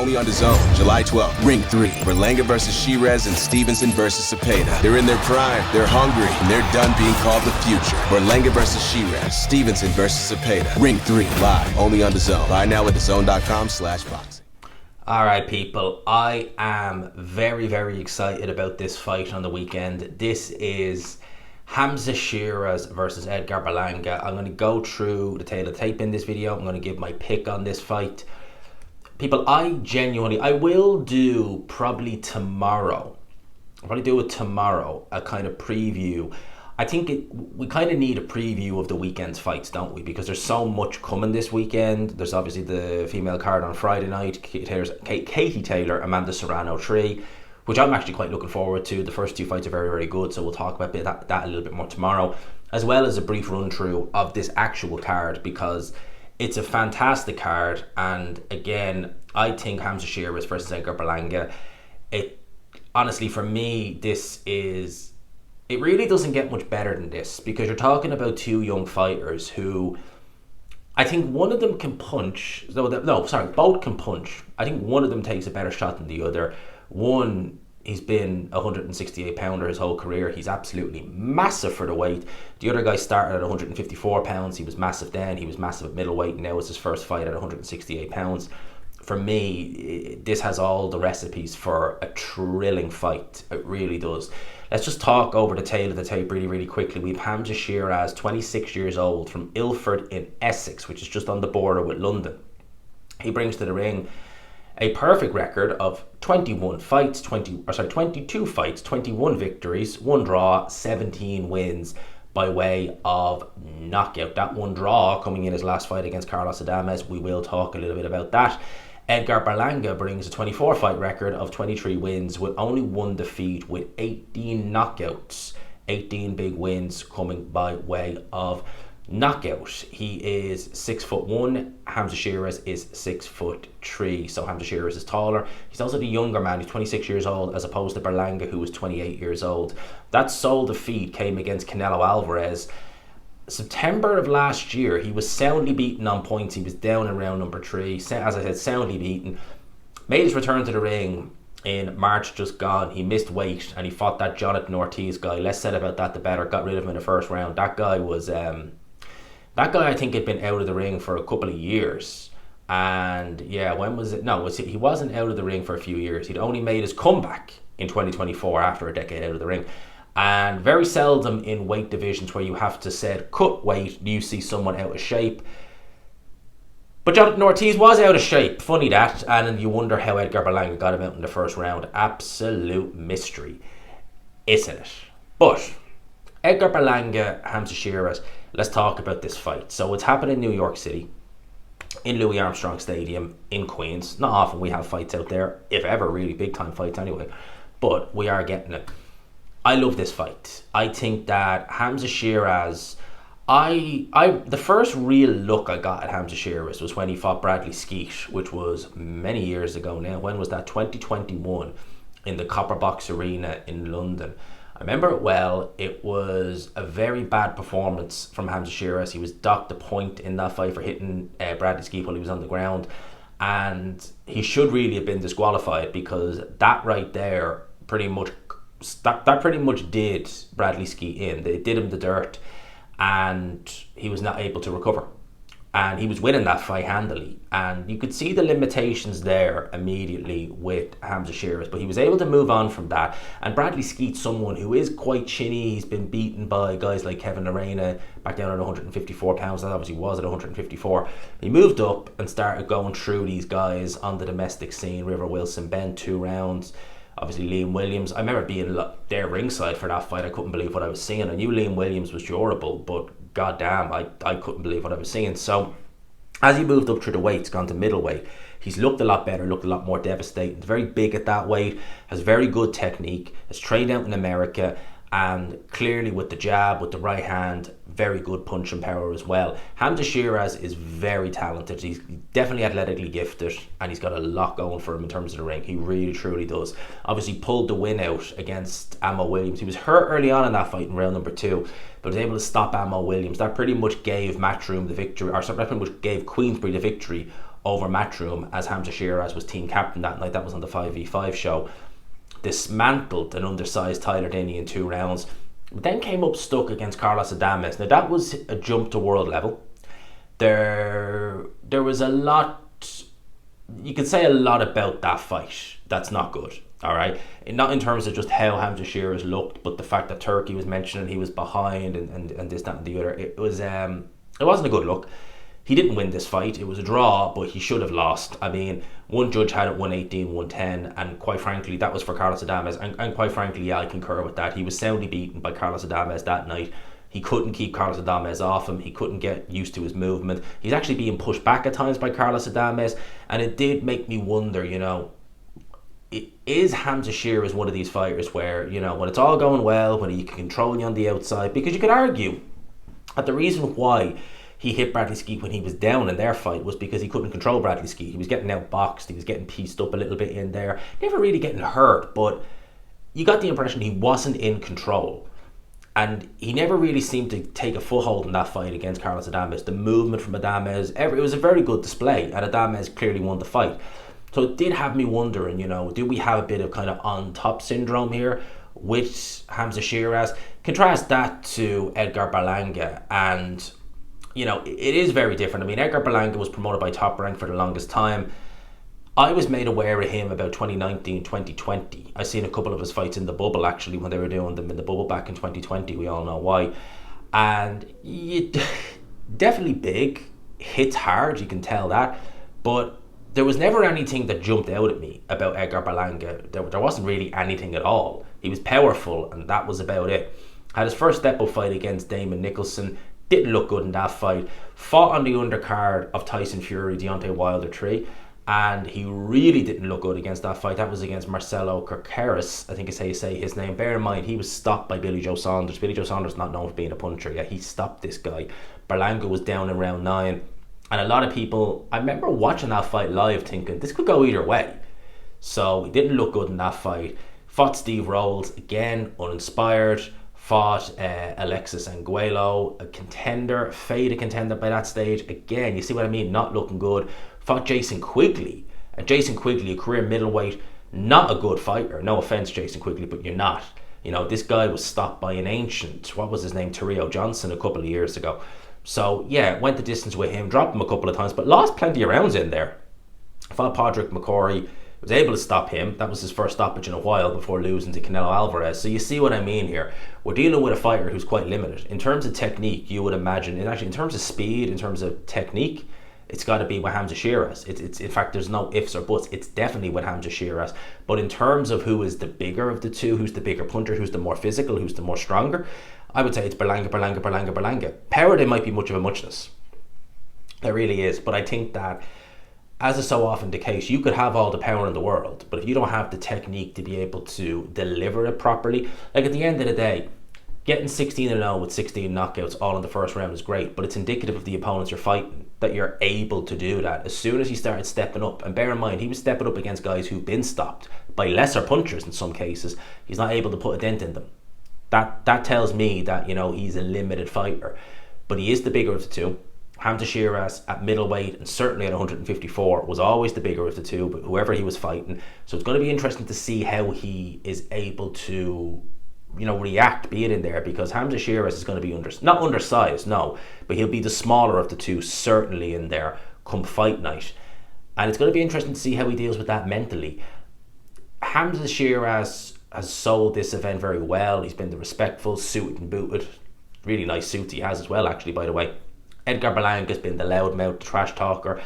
only on DAZN, July 12th. Ring 3, Berlanga versus Sheiraz and Stevenson versus Cepeda. They're in their prime, they're hungry, and they're done being called the future. Berlanga versus Sheiraz, Stevenson versus Cepeda. Ring 3, live, only on DAZN. Buy now at DAZN.com/boxing. All right, people, I am very, very excited about this fight on the weekend. This is HAMZAH SHEERAZ versus Edgar Berlanga. I'm going to go through the tail of the tape in this video. I'm going to give my pick on this fight. People, I will do probably tomorrow. I'll probably do it tomorrow, a kind of preview. I think we kind of need a preview of the weekend's fights, don't we? Because there's so much coming this weekend. There's obviously the female card on Friday night, Katie Taylor, Amanda Serrano 3, which I'm actually quite looking forward to. The first two fights are very, very good, so we'll talk about that a little bit more tomorrow, as well as a brief run through of this actual card, because it's a fantastic card. And again, I think HAMZAH SHEERAZ versus Edgar Berlanga, honestly, for me, it really doesn't get much better than this, because you're talking about two young fighters who, I think one of them can punch. Both can punch. I think one of them takes a better shot than the other. One, he's been a 168 pounder his whole career. He's absolutely massive for the weight. The other guy started at 154 pounds. He was massive then. He was massive at middleweight. Now it's his first fight at 168 pounds. For me, this has all the recipes for a thrilling fight. It really does. Let's just talk over the tail of the tape really, really quickly. We have HAMZAH SHEERAZ, 26 years old, from Ilford in Essex, which is just on the border with London. He brings to the ring a perfect record of 22 fights, 21 victories, 1 draw, 17 wins by way of knockout. That 1 draw coming in his last fight against Carlos Adames. We will talk a little bit about that. Edgar Berlanga brings a 24-fight record of 23 wins with only 1 defeat, with 18 knockouts, 18 big wins coming by way of knockout. He is 6'1". HAMZAH SHEERAZ is 6'3". So HAMZAH SHEERAZ is taller. He's also the younger man. He's 26 years old, as opposed to Berlanga, who was 28 years old. That sole defeat came against Canelo Alvarez September of last year. He was soundly beaten on points. He was down in round number 3. As I said, soundly beaten. Made his return to the ring in March just gone. He missed weight and he fought that Jonathan Ortiz guy. Less said about that, the better. Got rid of him in the first round. That guy was I think had been out of the ring for a couple of years. And yeah, when was it? No, he wasn't out of the ring for a few years. He'd only made his comeback in 2024 after a decade out of the ring. And very seldom in weight divisions where you have to said cut weight do you see someone out of shape. But Jonathan Ortiz was out of shape. Funny that. And you wonder how Edgar Berlanga got him out in the first round. Absolute mystery, isn't it? But Edgar Berlanga, HAMZAH SHEERAZ, let's talk about this fight. So it's happened in New York City, in Louis Armstrong Stadium in Queens. Not often we have fights out there, if ever, really big time fights anyway. But we are getting it. I love this fight. I think that HAMZAH SHEERAZ, the first real look I got at HAMZAH SHEERAZ was when he fought Bradley Skeet, which was many years ago now. When was that? 2021, in the Copper Box Arena in London. I remember it well. It was a very bad performance from HAMZAH SHEERAZ. He was docked a point in that fight for hitting Bradley Skeet while he was on the ground, and he should really have been disqualified, because that right there pretty much did Bradley Skeet in. They did him the dirt, and he was not able to recover. And he was winning that fight handily. And you could see the limitations there immediately with HAMZAH SHEERAZ, but he was able to move on from that. And Bradley Skeet's someone who is quite chinny. He's been beaten by guys like Kevin Arena back down at 154 pounds. That obviously was at 154. He moved up and started going through these guys on the domestic scene. River Wilson bent 2 rounds. Obviously Liam Williams. I remember being there ringside for that fight. I couldn't believe what I was seeing. I knew Liam Williams was durable, but goddamn, I couldn't believe what I was seeing. So as he moved up through the weights, gone to middleweight, he's looked a lot better, looked a lot more devastating. He's very big at that weight, has very good technique, has trained out in America, and clearly with the jab, with the right hand, very good punching power as well. HAMZAH SHEERAZ is very talented. He's definitely athletically gifted, and he's got a lot going for him in terms of the ring. He really, truly does. Obviously pulled the win out against Ammo Williams. He was hurt early on in that fight in round number 2, but was able to stop Ammo Williams. That pretty much gave Matchroom the victory, or that pretty much gave Queensberry the victory over Matchroom as Hamza Sheiraz was team captain that night. That was on the 5v5 show. Dismantled an undersized Tyler Dinney in 2 rounds. Then came up stuck against Carlos Adames. Now that was a jump to world level. There was a lot, you could say a lot about that fight that's not good. All right, not in terms of just how Hamza Sheiraz looked, but the fact that Turkey was mentioning he was behind and this, that, and the other. It wasn't a good look. He didn't win this fight. It was a draw, but he should have lost. I mean, one judge had it 118, 110, and quite frankly, that was for Carlos Adames. And quite frankly, yeah, I concur with that. He was soundly beaten by Carlos Adames that night. He couldn't keep Carlos Adames off him. He couldn't get used to his movement. He's actually being pushed back at times by Carlos Adames, and it did make me wonder, is Hamza Sheiraz one of these fighters where, when it's all going well, when he can control you on the outside, because you could argue that the reason why he hit Bradley Skeet when he was down in their fight was because he couldn't control Bradley Skeet. He was getting outboxed, he was getting pieced up a little bit in there, never really getting hurt, but you got the impression he wasn't in control. And he never really seemed to take a foothold in that fight against Carlos Adames. The movement from Adames, it was a very good display, and Adames clearly won the fight. So it did have me wondering, do we have a bit of kind of on-top syndrome here with Hamza Sheiraz? Contrast that to Edgar Berlanga, and, it is very different. I mean, Edgar Berlanga was promoted by Top Rank for the longest time. I was made aware of him about 2019, 2020. I seen a couple of his fights in the bubble, actually, when they were doing them in the bubble back in 2020. We all know why. And definitely big, hits hard, you can tell that. But there was never anything that jumped out at me about Edgar Berlanga. There wasn't really anything at all. He was powerful, and that was about it. Had his first step-up fight against Damon Nicholson. Didn't look good in that fight. Fought on the undercard of Tyson Fury, Deontay Wilder 3. And he really didn't look good against that fight. That was against Marcelo Kerkeris, I think is how you say his name. Bear in mind, he was stopped by Billy Joe Saunders. Billy Joe Saunders not known for being a puncher. Yeah, he stopped this guy. Berlanga was down in round 9. And a lot of people, I remember watching that fight live thinking, this could go either way. So he didn't look good in that fight. Fought Steve Rolls, again, uninspired. Fought Alexis Angulo, a contender, faded contender by that stage. Again, you see what I mean? Not looking good. Fought Jason Quigley. And Jason Quigley, a career middleweight, not a good fighter. No offense, Jason Quigley, but you're not. This guy was stopped by an ancient, what was his name, Terrio Johnson, a couple of years ago. So, yeah, went the distance with him, dropped him a couple of times, but lost plenty of rounds in there. Fought Padraig McCrory, was able to stop him. That was his first stoppage in a while before losing to Canelo Alvarez. So you see what I mean here. We're dealing with a fighter who's quite limited. In terms of technique, you would imagine, and actually in terms of speed, in terms of technique, it's got to be with Hamza Sheiraz. It's in fact, there's no ifs or buts. It's definitely with Hamza Sheiraz. But in terms of who is the bigger of the two, who's the bigger puncher, who's the more physical, who's the more stronger, I would say it's Berlanga. Power, they might be much of a muchness. There really is. But I think that, as is so often the case, you could have all the power in the world, but if you don't have the technique to be able to deliver it properly, like at the end of the day, getting 16-0 with 16 knockouts all in the first round is great, but it's indicative of the opponents you're fighting that you're able to do that. As soon as he started stepping up, and bear in mind, he was stepping up against guys who've been stopped by lesser punchers in some cases, he's not able to put a dent in them. That tells me that, he's a limited fighter, but he is the bigger of the two. Hamza Sheiraz at middleweight and certainly at 154 was always the bigger of the two, but whoever he was fighting. So it's going to be interesting to see how he is able to, react, be it in there, because Hamza Sheiraz is going to be not undersized, no, but he'll be the smaller of the two, certainly in there come fight night. And it's going to be interesting to see how he deals with that mentally. Hamza Sheiraz has sold this event very well. He's been the respectful, suited and booted. Really nice suits he has as well, actually, by the way. Edgar Berlanga has been the loudmouth, trash talker.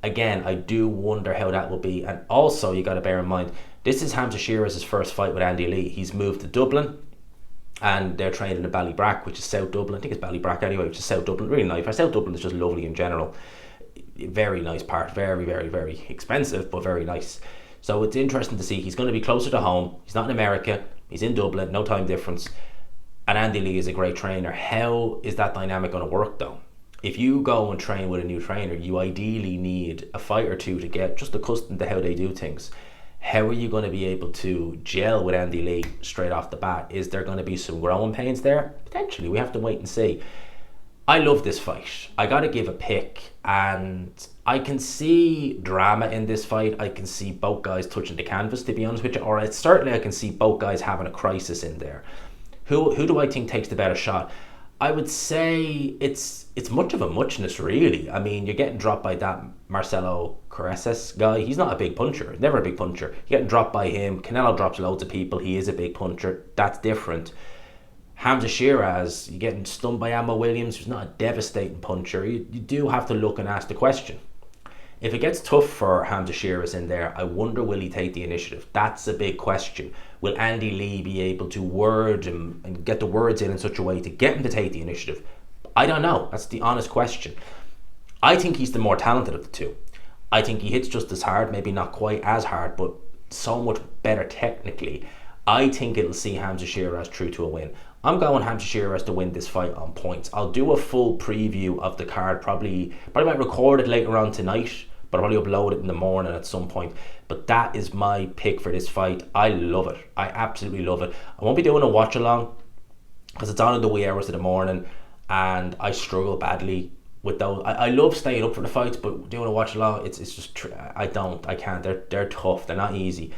Again, I do wonder how that will be. And also, you got to bear in mind, this is Hamza Sheiraz's first fight with Andy Lee. He's moved to Dublin, and they're training in Ballybrack, which is South Dublin. I think it's Ballybrack anyway, which is South Dublin. Really nice. South Dublin is just lovely in general. Very nice part. Very, very, very expensive, but very nice. So it's interesting to see. He's going to be closer to home. He's not in America. He's in Dublin. No time difference. And Andy Lee is a great trainer. How is that dynamic going to work, though? If you go and train with a new trainer, you ideally need a fight or two to get just accustomed to how they do things. How are you going to be able to gel with Andy Lee straight off the bat? Is there going to be some growing pains there? Potentially. We have to wait and see. I love this fight. I got to give a pick, and I can see drama in this fight. I can see both guys touching the canvas, to be honest with you. Or certainly I can see both guys having a crisis in there. Who do I think takes the better shot? I would say it's much of a muchness, really. I mean, you're getting dropped by that Marcelo Carreras guy. He's not a big puncher, never a big puncher. You're getting dropped by him. Canelo drops loads of people. He is a big puncher. That's different. Hamza Sheiraz, you're getting stunned by Ammo Williams, who's not a devastating puncher. You do have to look and ask the question. If it gets tough for Hamza Sheiraz in there, I wonder, will he take the initiative? That's a big question. Will Andy Lee be able to word and get the words in such a way to get him to take the initiative? I don't know. That's the honest question. I think he's the more talented of the two. I think he hits just as hard, maybe not quite as hard, but so much better technically. I think it'll see Hamza Sheiraz through to a win. I'm going Hamza Sheiraz to win this fight on points. I'll do a full preview of the card, probably might record it later on tonight, but I'll probably upload it in the morning at some point. But that is my pick for this fight. I love it. I absolutely love it. I won't be doing a watch along because it's on in the wee hours of the morning, and I struggle badly with those. I love staying up for the fights, but doing a watch along, it's just I can't. They're tough. They're not easy.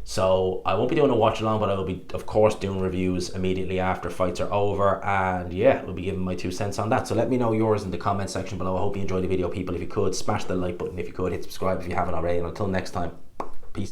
So I won't be doing a watch along, but I will be, of course, doing reviews immediately after fights are over. And yeah, we'll be giving my 2 cents on that. So let me know yours in the comment section below. I hope you enjoyed the video, people. If you could, smash the like button. If you could, hit subscribe if you haven't already. And until next time,